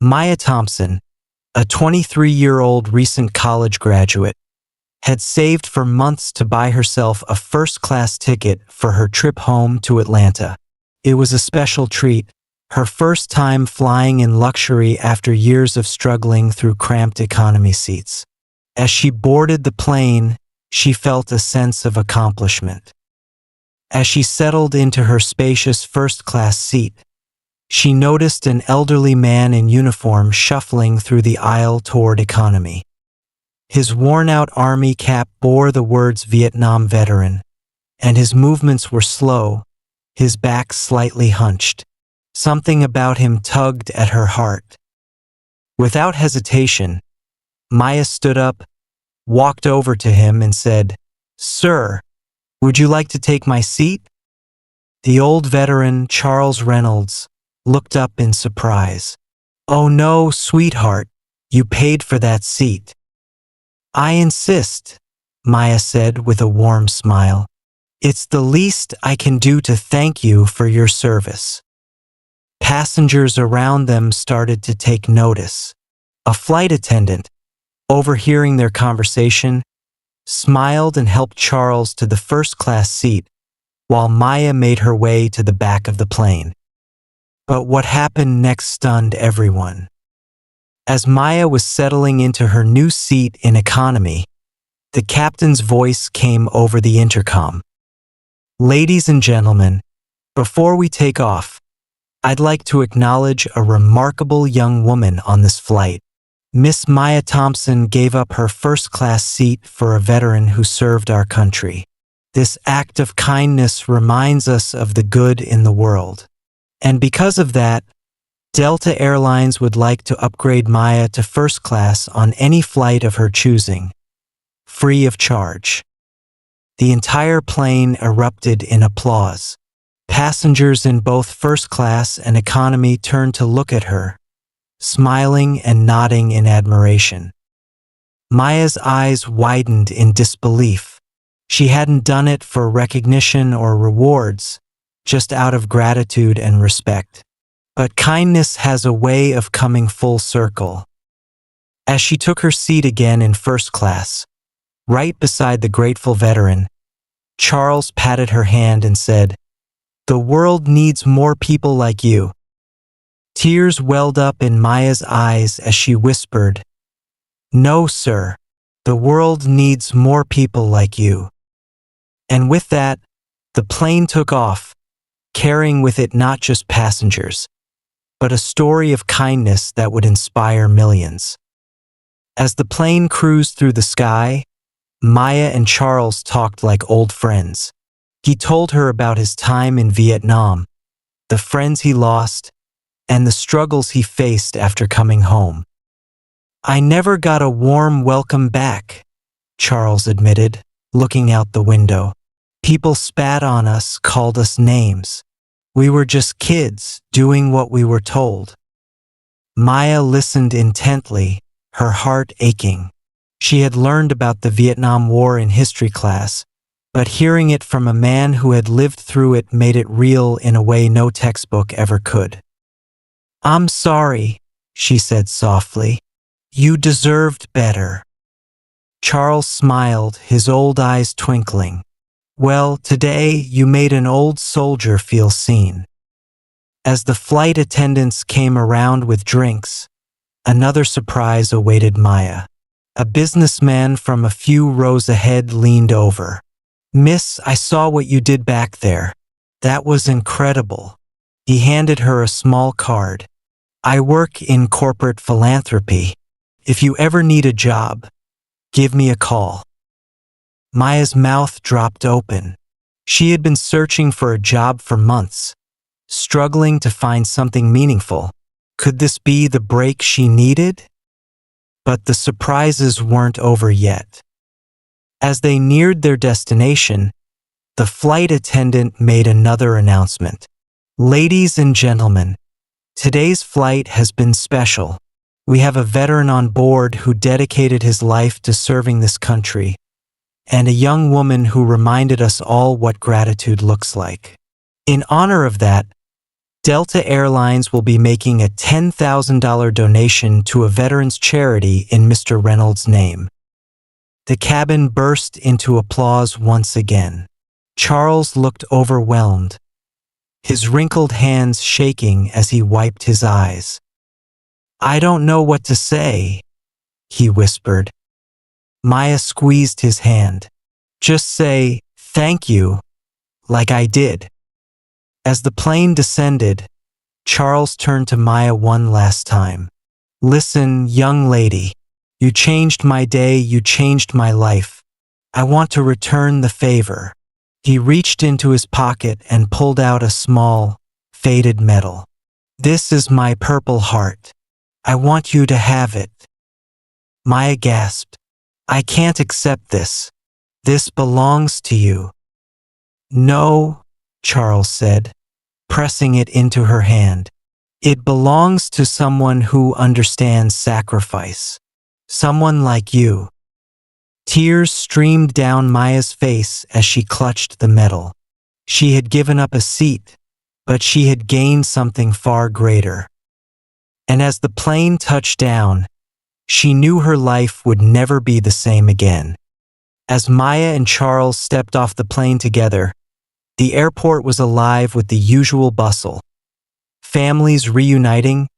Maya Thompson, a 23-year-old recent college graduate, had saved for months to buy herself a first-class ticket for her trip home to Atlanta. It was a special treat, her first time flying in luxury after years of struggling through cramped economy seats. As she boarded the plane, she felt a sense of accomplishment. As she settled into her spacious first-class seat, she noticed an elderly man in uniform shuffling through the aisle toward economy. His worn-out army cap bore the words Vietnam veteran, and his movements were slow, his back slightly hunched. Something about him tugged at her heart. Without hesitation, Maya stood up, walked over to him and said, "Sir, would you like to take my seat?" The old veteran, Charles Reynolds, looked up in surprise. "Oh no, sweetheart, you paid for that seat." "I insist," Maya said with a warm smile. "It's the least I can do to thank you for your service." Passengers around them started to take notice. A flight attendant, overhearing their conversation, smiled and helped Charles to the first-class seat, while Maya made her way to the back of the plane. But what happened next stunned everyone. As Maya was settling into her new seat in economy, the captain's voice came over the intercom. "Ladies and gentlemen, before we take off, I'd like to acknowledge a remarkable young woman on this flight. Miss Maya Thompson gave up her first-class seat for a veteran who served our country. This act of kindness reminds us of the good in the world. And because of that, Delta Airlines would like to upgrade Maya to first class on any flight of her choosing, free of charge." The entire plane erupted in applause. Passengers in both first class and economy turned to look at her, smiling and nodding in admiration. Maya's eyes widened in disbelief. She hadn't done it for recognition or rewards, just out of gratitude and respect. But kindness has a way of coming full circle. As she took her seat again in first class, right beside the grateful veteran, Charles patted her hand and said, "The world needs more people like you." Tears welled up in Maya's eyes as she whispered, "No, sir, the world needs more people like you." And with that, the plane took off, carrying with it not just passengers, but a story of kindness that would inspire millions. As the plane cruised through the sky, Maya and Charles talked like old friends. He told her about his time in Vietnam, the friends he lost, and the struggles he faced after coming home. "I never got a warm welcome back," Charles admitted, looking out the window. "People spat on us, called us names. We were just kids, doing what we were told." Maya listened intently, her heart aching. She had learned about the Vietnam War in history class, but hearing it from a man who had lived through it made it real in a way no textbook ever could. "I'm sorry," she said softly. "You deserved better." Charles smiled, his old eyes twinkling. "Well, today you made an old soldier feel seen." As the flight attendants came around with drinks, another surprise awaited Maya. A businessman from a few rows ahead leaned over. "Miss, I saw what you did back there. That was incredible." He handed her a small card. "I work in corporate philanthropy. If you ever need a job, give me a call." Maya's mouth dropped open. She had been searching for a job for months, struggling to find something meaningful. Could this be the break she needed? But the surprises weren't over yet. As they neared their destination, the flight attendant made another announcement. "Ladies and gentlemen, today's flight has been special. We have a veteran on board who dedicated his life to serving this country, and a young woman who reminded us all what gratitude looks like. In honor of that, Delta Airlines will be making a $10,000 donation to a veterans charity in Mr. Reynolds' name. The cabin burst into applause once again. Charles looked overwhelmed, his wrinkled hands shaking as he wiped his eyes. "I don't know what to say," he whispered. Maya squeezed his hand. "Just say, thank you, like I did." As the plane descended, Charles turned to Maya one last time. "Listen, young lady, you changed my day, you changed my life. I want to return the favor." He reached into his pocket and pulled out a small, faded medal. "This is my Purple Heart. I want you to have it." Maya gasped. "I can't accept this. This belongs to you." "No," Charles said, pressing it into her hand. "It belongs to someone who understands sacrifice. Someone like you." Tears streamed down Maya's face as she clutched the medal. She had given up a seat, but she had gained something far greater. And as the plane touched down, she knew her life would never be the same again. As Maya and Charles stepped off the plane together, the airport was alive with the usual bustle. Families reuniting,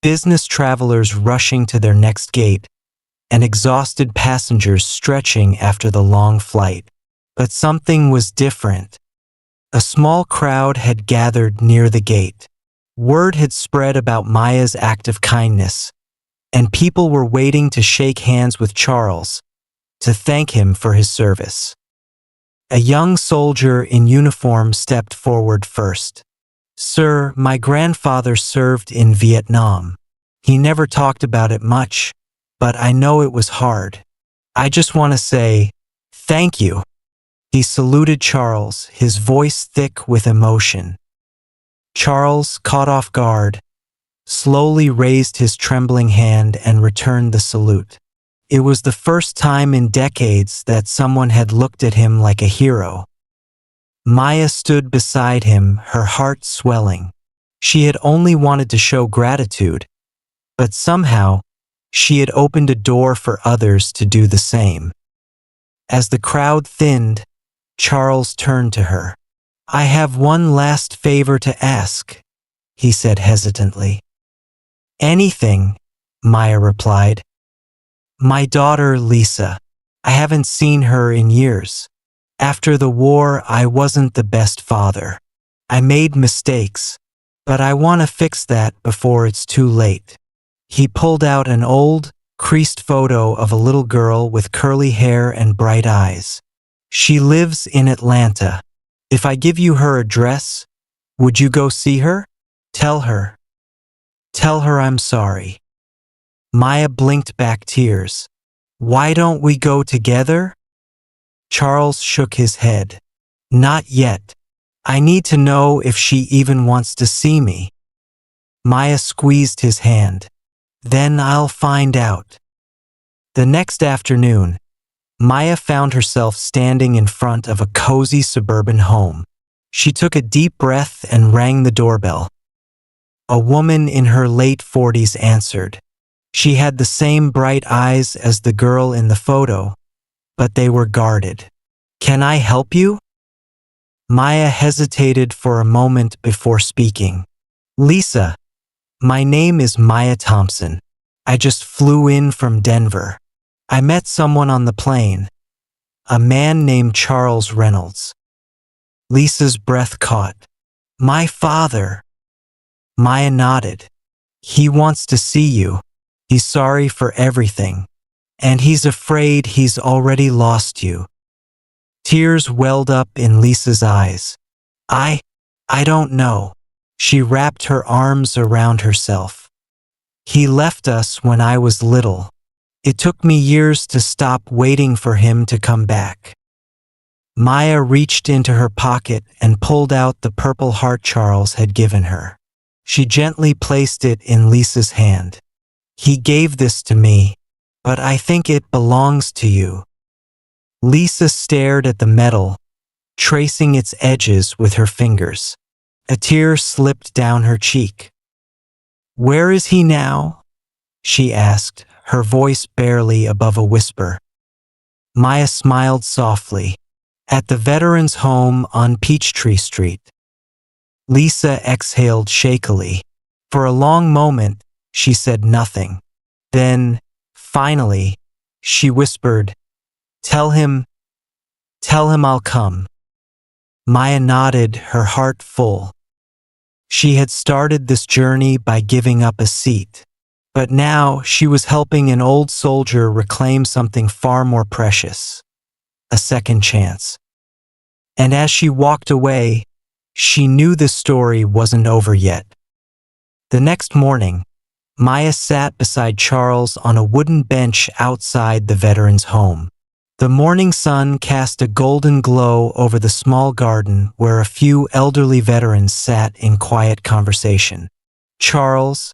business travelers rushing to their next gate, and exhausted passengers stretching after the long flight. But something was different. A small crowd had gathered near the gate. Word had spread about Maya's act of kindness, and people were waiting to shake hands with Charles, to thank him for his service. A young soldier in uniform stepped forward first. "Sir, my grandfather served in Vietnam. He never talked about it much, but I know it was hard. I just want to say, thank you." He saluted Charles, his voice thick with emotion. Charles, caught off guard, slowly raised his trembling hand and returned the salute. It was the first time in decades that someone had looked at him like a hero. Maya stood beside him, her heart swelling. She had only wanted to show gratitude, but somehow, she had opened a door for others to do the same. As the crowd thinned, Charles turned to her. "I have one last favor to ask," he said hesitantly. "Anything," Maya replied. "My daughter, Lisa. I haven't seen her in years. After the war, I wasn't the best father. I made mistakes, but I want to fix that before it's too late." He pulled out an old, creased photo of a little girl with curly hair and bright eyes. "She lives in Atlanta. If I give you her address, would you go see her? Tell her I'm sorry." Maya blinked back tears. "Why don't we go together?" Charles shook his head. "Not yet. I need to know if she even wants to see me." Maya squeezed his hand. "Then I'll find out." The next afternoon, Maya found herself standing in front of a cozy suburban home. She took a deep breath and rang the doorbell. A woman in her late 40s answered. She had the same bright eyes as the girl in the photo, but they were guarded. "Can I help you?" Maya hesitated for a moment before speaking. "Lisa, my name is Maya Thompson. I just flew in from Denver. I met someone on the plane, a man named Charles Reynolds." Lisa's breath caught. "My father." Maya nodded. "He wants to see you. He's sorry for everything, and he's afraid he's already lost you." Tears welled up in Lisa's eyes. I don't know." She wrapped her arms around herself. "He left us when I was little. It took me years to stop waiting for him to come back." Maya reached into her pocket and pulled out the Purple Heart Charles had given her. She gently placed it in Lisa's hand. "He gave this to me, but I think it belongs to you." Lisa stared at the medal, tracing its edges with her fingers. A tear slipped down her cheek. "Where is he now?" she asked, her voice barely above a whisper. Maya smiled softly. "At the Veterans Home on Peachtree Street." Lisa exhaled shakily. For a long moment, she said nothing. Then, finally, she whispered, Tell him I'll come." Maya nodded, her heart full. She had started this journey by giving up a seat, but now she was helping an old soldier reclaim something far more precious, a second chance. And as she walked away, she knew the story wasn't over yet. The next morning, Maya sat beside Charles on a wooden bench outside the veteran's home. The morning sun cast a golden glow over the small garden where a few elderly veterans sat in quiet conversation. Charles,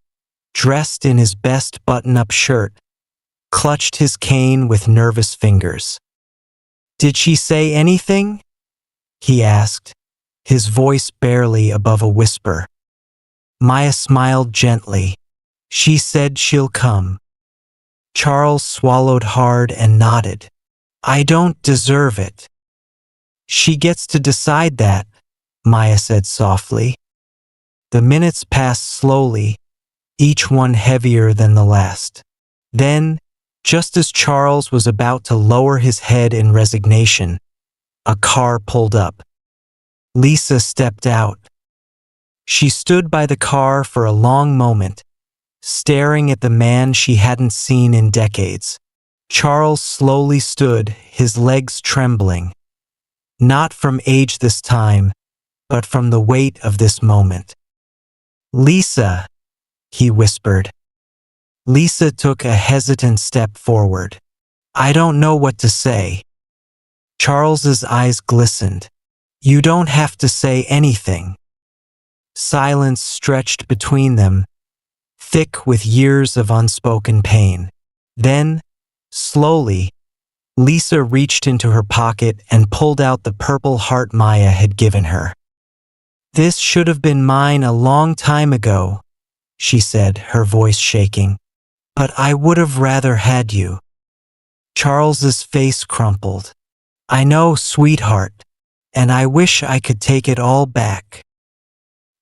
dressed in his best button-up shirt, clutched his cane with nervous fingers. "Did she say anything?" he asked, his voice barely above a whisper. Maya smiled gently. "She said she'll come." Charles swallowed hard and nodded. "I don't deserve it." "She gets to decide that," Maya said softly. The minutes passed slowly, each one heavier than the last. Then, just as Charles was about to lower his head in resignation, a car pulled up. Lisa stepped out. She stood by the car for a long moment, staring at the man she hadn't seen in decades. Charles slowly stood, his legs trembling. Not from age this time, but from the weight of this moment. "Lisa," he whispered. Lisa took a hesitant step forward. "I don't know what to say." Charles's eyes glistened. "You don't have to say anything." Silence stretched between them, thick with years of unspoken pain. Then, slowly, Lisa reached into her pocket and pulled out the purple heart Maya had given her. "This should have been mine a long time ago," she said, her voice shaking. "But I would have rather had you." Charles's face crumpled. "I know, sweetheart, and I wish I could take it all back."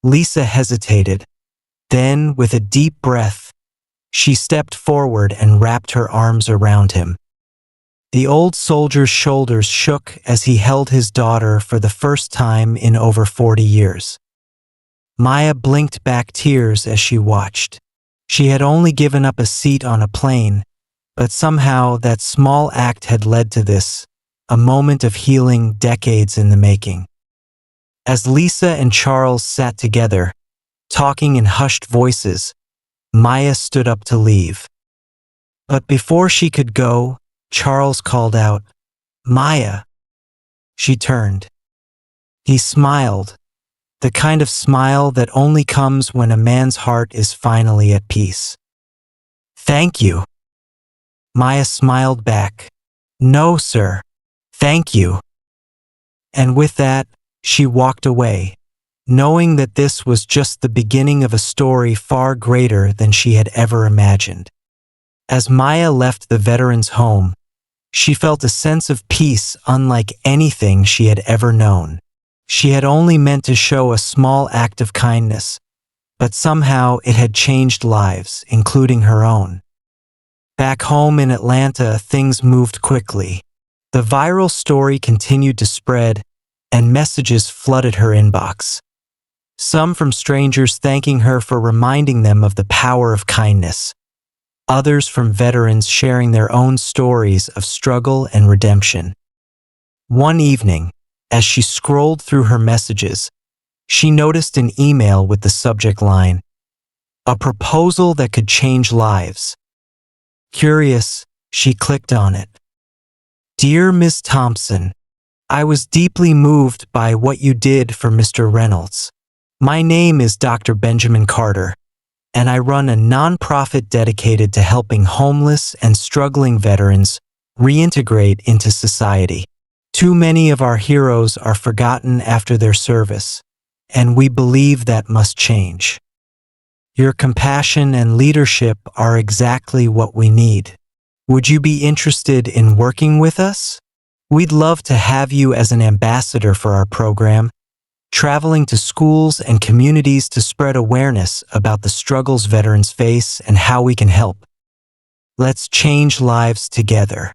Lisa hesitated. Then, with a deep breath, she stepped forward and wrapped her arms around him. The old soldier's shoulders shook as he held his daughter for the first time in over 40 years. Maya blinked back tears as she watched. She had only given up a seat on a plane, but somehow that small act had led to this, a moment of healing decades in the making. As Lisa and Charles sat together, talking in hushed voices, Maya stood up to leave. But before she could go, Charles called out, "Maya." She turned. He smiled, the kind of smile that only comes when a man's heart is finally at peace. "Thank you." Maya smiled back. "No, sir. Thank you." And with that, she walked away, knowing that this was just the beginning of a story far greater than she had ever imagined. As Maya left the veteran's home, she felt a sense of peace unlike anything she had ever known. She had only meant to show a small act of kindness, but somehow it had changed lives, including her own. Back home in Atlanta, things moved quickly. The viral story continued to spread, and messages flooded her inbox. Some from strangers thanking her for reminding them of the power of kindness. Others from veterans sharing their own stories of struggle and redemption. One evening, as she scrolled through her messages, she noticed an email with the subject line, "A proposal that could change lives." Curious, she clicked on it. "Dear Ms. Thompson, I was deeply moved by what you did for Mr. Reynolds. My name is Dr. Benjamin Carter, and I run a nonprofit dedicated to helping homeless and struggling veterans reintegrate into society. Too many of our heroes are forgotten after their service, and we believe that must change. Your compassion and leadership are exactly what we need. Would you be interested in working with us? We'd love to have you as an ambassador for our program, traveling to schools and communities to spread awareness about the struggles veterans face and how we can help. Let's change lives together.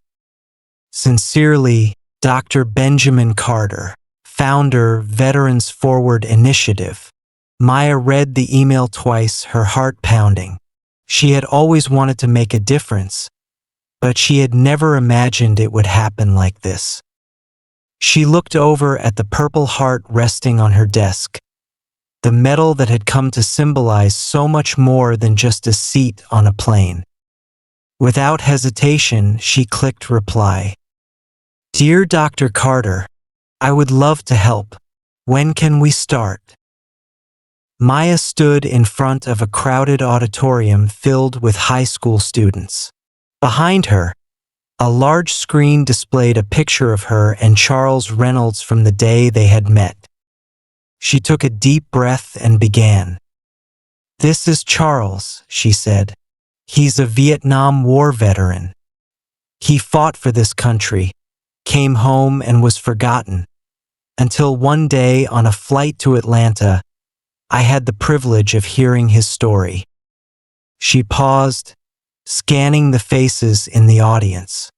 Sincerely, Dr. Benjamin Carter, founder, Veterans Forward Initiative. Maya read the email twice, her heart pounding. She had always wanted to make a difference, but she had never imagined it would happen like this. She looked over at the Purple Heart resting on her desk, the medal that had come to symbolize so much more than just a seat on a plane. Without hesitation, she clicked reply. Dear Dr. Carter, I would love to help. When can we start? Maya stood in front of a crowded auditorium filled with high school students. Behind her, a large screen displayed a picture of her and Charles Reynolds from the day they had met. She took a deep breath and began. This is Charles, she said. He's a Vietnam War veteran. He fought for this country, came home and was forgotten, until one day on a flight to Atlanta, I had the privilege of hearing his story. She paused, scanning the faces in the audience.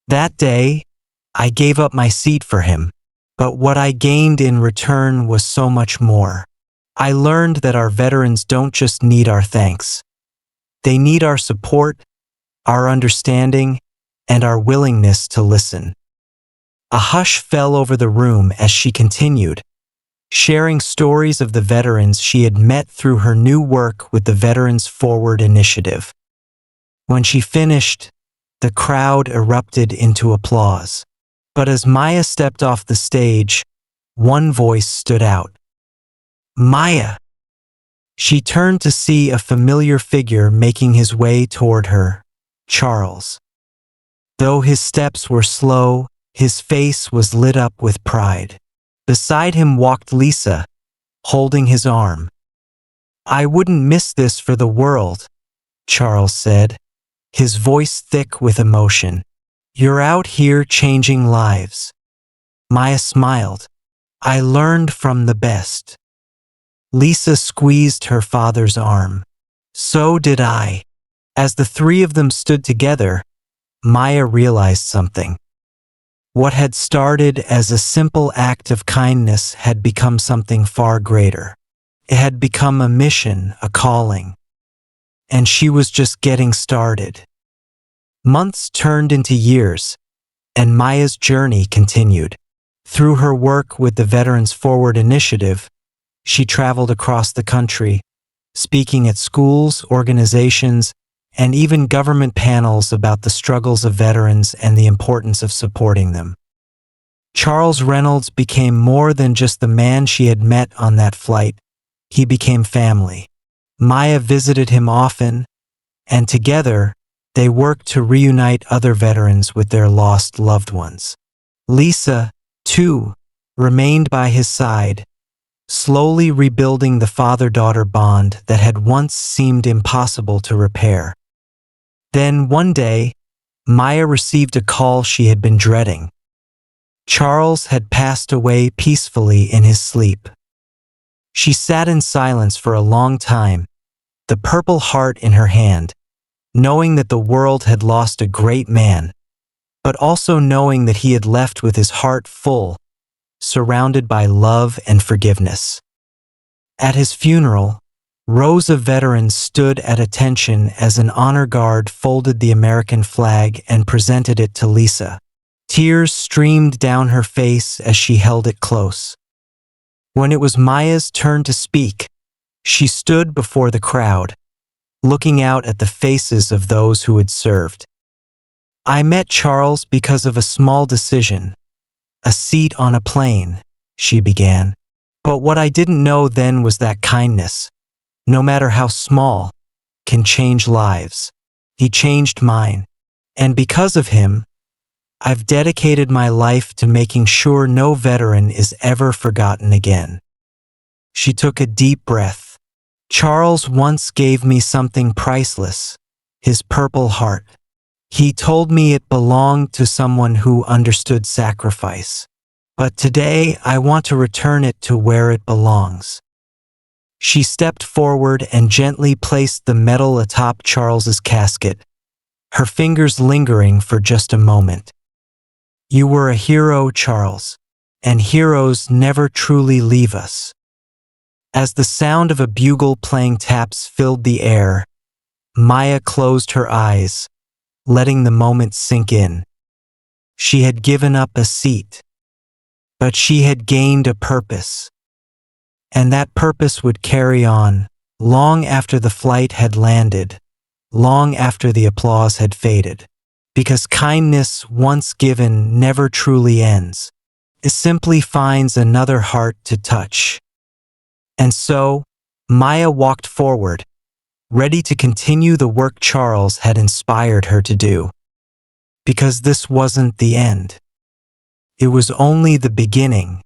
That day, I gave up my seat for him, but what I gained in return was so much more. I learned that our veterans don't just need our thanks. They need our support, our understanding, and our willingness to listen. A hush fell over the room as she continued, sharing stories of the veterans she had met through her new work with the Veterans Forward Initiative. When she finished, the crowd erupted into applause. But as Maya stepped off the stage, one voice stood out. Maya! She turned to see a familiar figure making his way toward her, Charles. Though his steps were slow, his face was lit up with pride. Beside him walked Lisa, holding his arm. I wouldn't miss this for the world, Charles said, his voice thick with emotion. You're out here changing lives. Maya smiled. I learned from the best. Lisa squeezed her father's arm. So did I. As the three of them stood together, Maya realized something. What had started as a simple act of kindness had become something far greater. It had become a mission, a calling. And she was just getting started. Months turned into years, and Maya's journey continued. Through her work with the Veterans Forward Initiative, she traveled across the country, speaking at schools, organizations, and even government panels about the struggles of veterans and the importance of supporting them. Charles Reynolds became more than just the man she had met on that flight. He became family. Maya visited him often, and together, they worked to reunite other veterans with their lost loved ones. Lisa, too, remained by his side, slowly rebuilding the father-daughter bond that had once seemed impossible to repair. Then, one day, Maya received a call she had been dreading. Charles had passed away peacefully in his sleep. She sat in silence for a long time, the Purple Heart in her hand, knowing that the world had lost a great man, but also knowing that he had left with his heart full, surrounded by love and forgiveness. At his funeral, rows of veterans stood at attention as an honor guard folded the American flag and presented it to Lisa. Tears streamed down her face as she held it close. When it was Maya's turn to speak, she stood before the crowd, looking out at the faces of those who had served. I met Charles because of a small decision, a seat on a plane, she began. But what I didn't know then was that kindness, no matter how small, can change lives. He changed mine. And because of him, I've dedicated my life to making sure no veteran is ever forgotten again. She took a deep breath. Charles once gave me something priceless, his purple heart. He told me it belonged to someone who understood sacrifice. But today I want to return it to where it belongs. She stepped forward and gently placed the medal atop Charles's casket, her fingers lingering for just a moment. You were a hero, Charles, and heroes never truly leave us. As the sound of a bugle playing taps filled the air, Maya closed her eyes, letting the moment sink in. She had given up a seat, but she had gained a purpose. And that purpose would carry on, long after the flight had landed, long after the applause had faded. Because kindness, once given, never truly ends. It simply finds another heart to touch. And so, Maya walked forward, ready to continue the work Charles had inspired her to do. Because this wasn't the end. It was only the beginning.